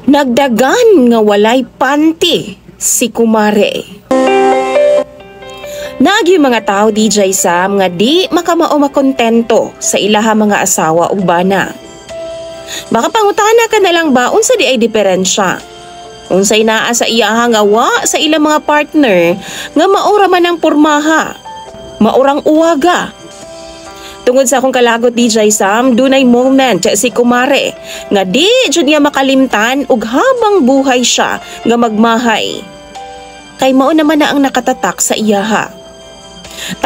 Nagdagan nga walay panty si kumare. Naagi mga tao DJ Sam nga di makamao makontento sa ilaha mga asawa ug bana. Baka pangutana ka na lang ba unsa di ay diferensya? Unsay naa sa iyaha nga wa sa ilang mga partner nga maura man ang pormaha, maurang uwaga. Tungod sa akong kalagot DJ Sam, dunay moment si kumare nga di jud niya makalimtan ug habang buhay siya nga magmahay. Kay mao naman na ang nakatatak sa iyaha.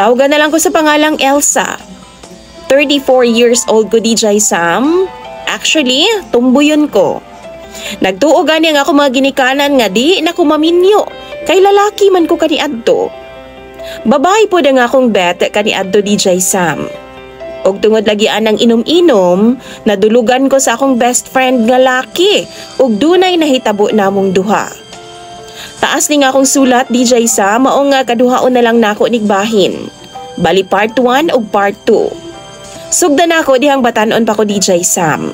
Tawagan na lang ko sa pangalang Elsa. 34 years old ko DJ Sam. Actually, tumbuyon ko. Nagtuo gani nga ako mga ginikanan nga di na ko maminyo. Kay lalaki man ko kaniadto. Babae po nga akong bet kaniadto DJ Sam. Og tungod lagi anang inom-inom, nadulugan ko sa akong best friend nga laki ug dunay nahitabo namong duha. Taas ni nga akong sulat DJ Sam, mao nga kaduhaon na lang nako nigbahin. Bali part 1 ug part 2. Sugda nako dihang batanon pa ko DJ Sam.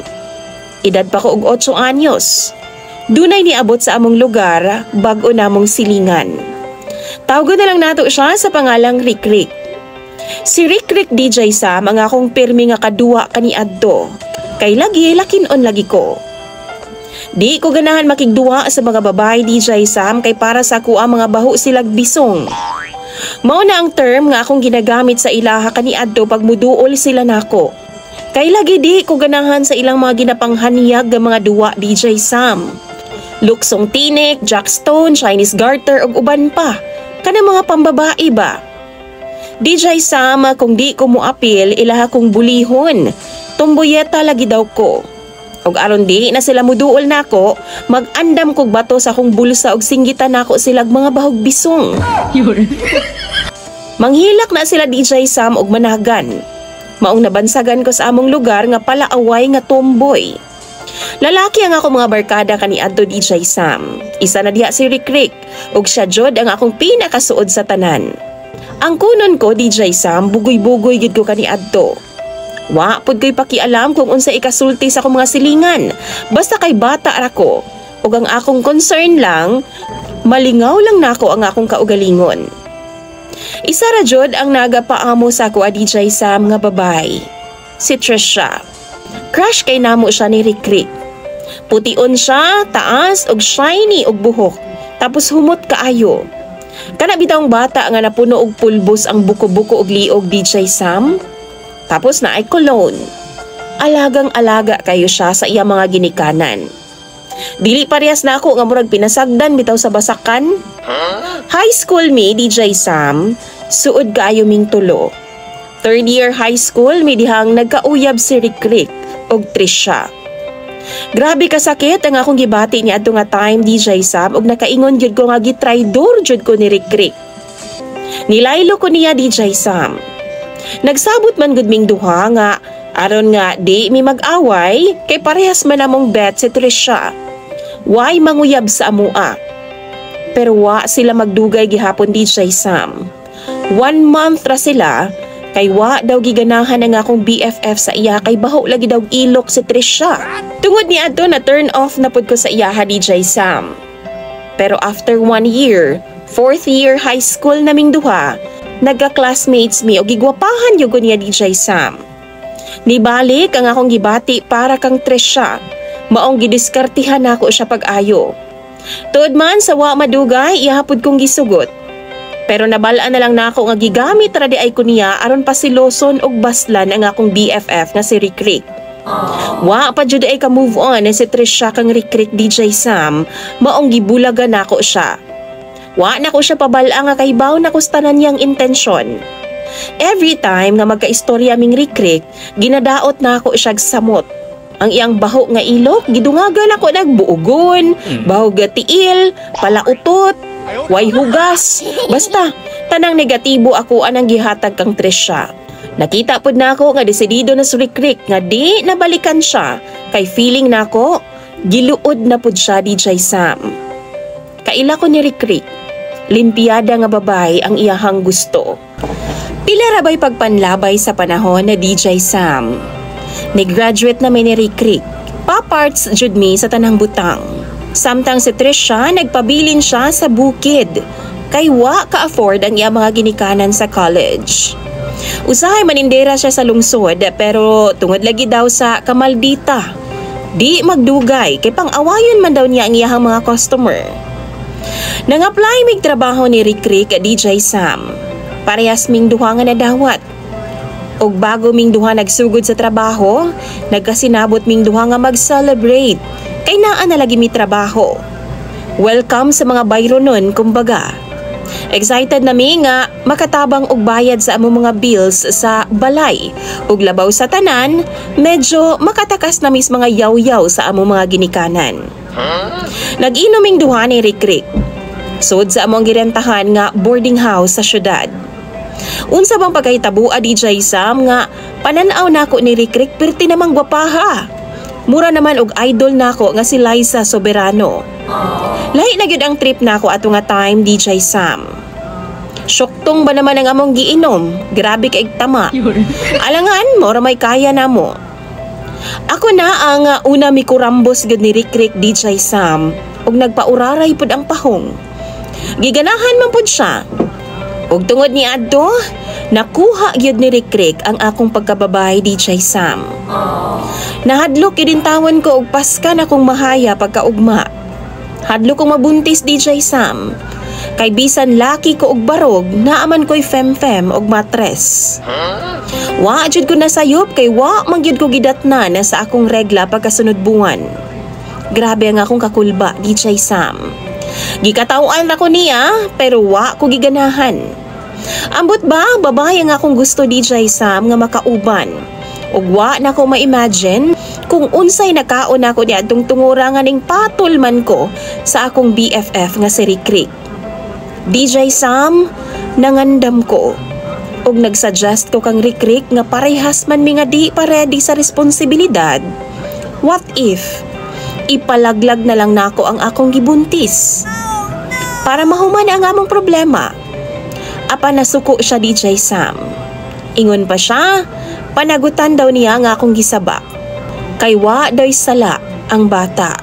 Edad pa ko og 8 anyos. Dunay niabot sa among lugar bag-o namong silingan. Tawgon na lang nato siya sa pangalang Rikrik. Si Rikrik DJ Sam ang akong pirmi nga kaduwa kaniadto. Kay lagi lakin-on lagi ko. Di ko ganahan makigduwa sa mga babae DJ Sam kay para sa ako ang mga baho silag bisong. Mao na ang term nga akong ginagamit sa ilaha kaniadto pag muduol sila nako. Kay lagi di ko ganahan sa ilang mga ginapanghaniyag nga mga duwa DJ Sam. Luksong tinik, jackstone, Chinese garter ug uban pa. Kana mga pambabae ba? DJ Sam, kung di ko moapil, ilaha kong bulihon. Tumboyeta lagi daw ko. Og aron di na sila muduol nako, mag-andam kog bato sa akong bulsa og singgitan nako silag mga bahog bisong. Manghilak na sila DJ Sam og managan. Maong nabansagan ko sa among lugar nga palaaway nga tomboy. Lalaki ang ako mga barkada kaniadto DJ Sam. Isa na diha si Rikrik ug siya jud ang akong pinakasuod sa tanan. Ang kunon ko DJ Sam, bugoy-bugoy gid ko kaniadto. Wa pud ko'y pakialam kung unsa ikasulti sa akong mga silingan. Basta kay bata ra ko. Ug ang akong concern lang, malingaw lang nako ang akong kaugalingon. Isa ra jud ang nagapaamo sa ako DJ Sam nga babay. Si Trisha. Crush kay namo siya ni Rikrik. Pution siya, taas og shiny og buhok. Tapos humot kaayo. Kana bitawng bata nga napuno og pulbos ang buko-buko og liog DJ Sam. Tapos na ay cologne. Alagang-alaga kayo siya sa iya mga ginikanan. Dili parehas na ako nga murag pinasagdan bitaw sa basakan. High school me DJ Sam, suod kaayo ming tulo. Third year high school mi dihang nagkauyab si Rikrik og Trisha. Grabe kasakit ang akong gibati ni adto nga time DJ Sam ug nakaingon gyud ko nga gitraidor jud ko ni Rikrik. Nilaylo ko niya DJ Sam. Nagsabot man gud ming duha nga aron nga di mi mag-away kay parehas man namong bet si Trisha. Why manguyab sa amua? Pero wa sila magdugay gihapon DJ Sam. 1 month ra sila kay wa daw giganahan ang akong BFF sa iya kay baho lagi daw ilok si Trisha. Tungod ni adto na turn off na pud ko sa iya DJ Sam. Pero after 1 year, 4th year high school naming duha, nagka-classmates mi o gigwapahan yung niya DJ Sam. Nibalik ang akong gibati para kang Trisha. Maong gidiskartihan ako siya pag-ayo. Tuod man sa wa madugay, ihapod kong gisugot. Pero nabalaan na lang nako nga gigamit ra di ay ko niya aron pasiloson og baslan ang akong BFF nga si Rikrik. Wa pa jud ay ka move on si Trisha kang Rikrik DJ Sam, maong gibulagan nako siya. Wa na ko siya pabala nga kay baw na kustanan niyang intensyon. Every time nga magkaistorya ming Rikrik, ginadaot na ako siya samot. Ang iyang baho nga ilok, gidungagan ako nagbuugon, baho gatiil, palautot, way hugas. Basta, tanang negatibo ako anang gihatag kang Trisha. Nakita pod na ako nga desidido na si Rikrik nga di nabalikan siya, kay feeling na ako, giluod na pod siya DJ Sam. Kaila ko ni Rikrik, limpiyada nga babay ang iyahang gusto. Pila rabay pagpanlabay sa panahon na DJ Sam. Nag-graduate na may ni Rikrik. Nagpa-parts jud mi sa tanang butang. Samtang si Trisha nagpabilin siya sa bukid kay wa ka-afford ang iyang mga ginikanan sa college. Usahay manindera siya sa lungsod pero tungod lagi daw sa kamaldita. Di magdugay kay pang-awayon man daw niya ang iyang mga customer. Nang-apply mig trabaho ni Rick DJ Sam. Parehas ming duha nga nadawat. Og bago ming duha nagsugod sa trabaho, nagkasinabot ming duha nga mag-celebrate kay naa na lagi mi trabaho. Welcome sa mga bayro nun, kumbaga. Excited na mi nga makatabang og bayad sa among mga bills sa balay ug labaw sa tanan, medyo makatakas na mis mga yaw-yaw sa among mga ginikanan. Nag-inuming duha ni Rick. Sud sa among girentahan nga boarding house sa syudad. Unsa bang pagkahitabo DJ Sam nga pananaw nako ni Rick perti namang gwapaha. Mura naman og idol nako nga si Liza Soberano. Lahi na gyud ang trip nako ato nga time DJ Sam. Syoktong ba naman ang among giinom? Grabe kaig tama. Alangan mo ra may kaya namo. Ako na ang una mi kurambos gud ni Rick DJ Sam ug nagpauraray pud ang pahong. Giganahan man pud siya. Ug tungod ni adto, nakuha gyud ni Rick ang akong pagkababay DJ Sam. Nahadlok gyud tawon ko og paskan akong mahaya pagkaugma. Hadlok kong mabuntis DJ Sam. Kay bisan laki ko og barog, naaman ko'y fem-fem og matres. Wa jud ko nasayop kay wa man gyud ko gidatnan sa akong regla pagkasunod buwan. Grabe ang akong kakulba DJ Sam. Gikatawan ra ko niya pero wa ko giganahan. Ambot ba babae ang akong gusto DJ Sam nga makauban. Ug wa na ko ma-imagine kung unsay nakaon ako ni adtong tungura nga ning patulman ko sa akong BFF nga si Rick. DJ Sam, nangandam ko. Og nagsuggest ko kang Rick nga parehas man mi nga di pa ready sa responsibilidad. What if ipalaglag na lang nako ang akong gibuntis? Para mahuman ang among problema. Apa nasuko siya DJ Sam. Ingon pa siya, panagutan daw niya nga akong gisaba. Kay wa daw'y sala ang bata.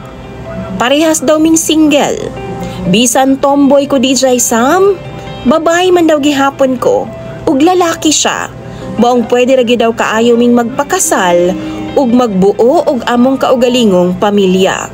Parehas daw ming single. Bisan tomboy ko DJ Sam, babae man daw gihapon ko, ug lalaki siya. Baong pwede ra gyud daw kaayo ming magpakasal ug magbuo og among kaugalingong pamilya.